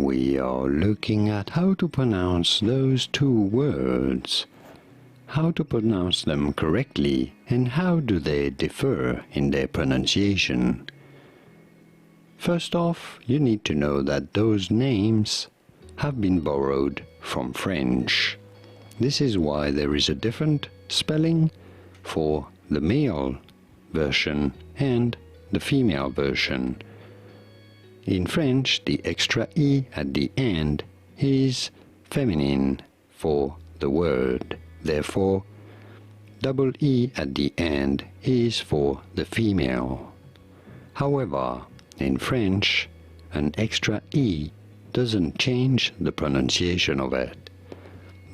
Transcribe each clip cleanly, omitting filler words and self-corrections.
we are looking at how to pronounce those two words. How to pronounce them correctly and how do they differ in their pronunciation. First off, you need to know that those names have been borrowed from French. This is why there is a different spelling for the male version and the female version. In French, the extra E at the end is feminine for the word. Therefore, double E at the end is for the female. However, in French, an extra E doesn't change the pronunciation of it.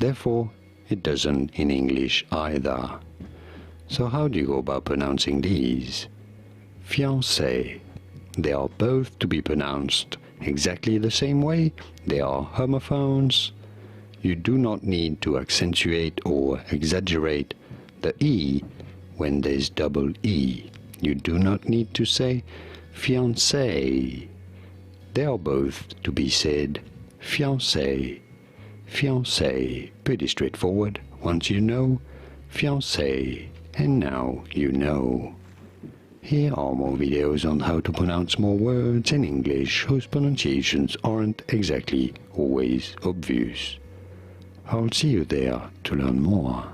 Therefore, it doesn't in English either. So how do you go about pronouncing these? Fiancé. They are both to be pronounced exactly the same way. They are homophones. You do not need to accentuate or exaggerate the E when there's double E. You do not need to say fiancé. They are both to be said fiancé. Fiancé. Pretty straightforward. Once you know, fiancé. And now you know. Here are more videos on how to pronounce more words in English whose pronunciations aren't exactly always obvious. I'll see you there to learn more.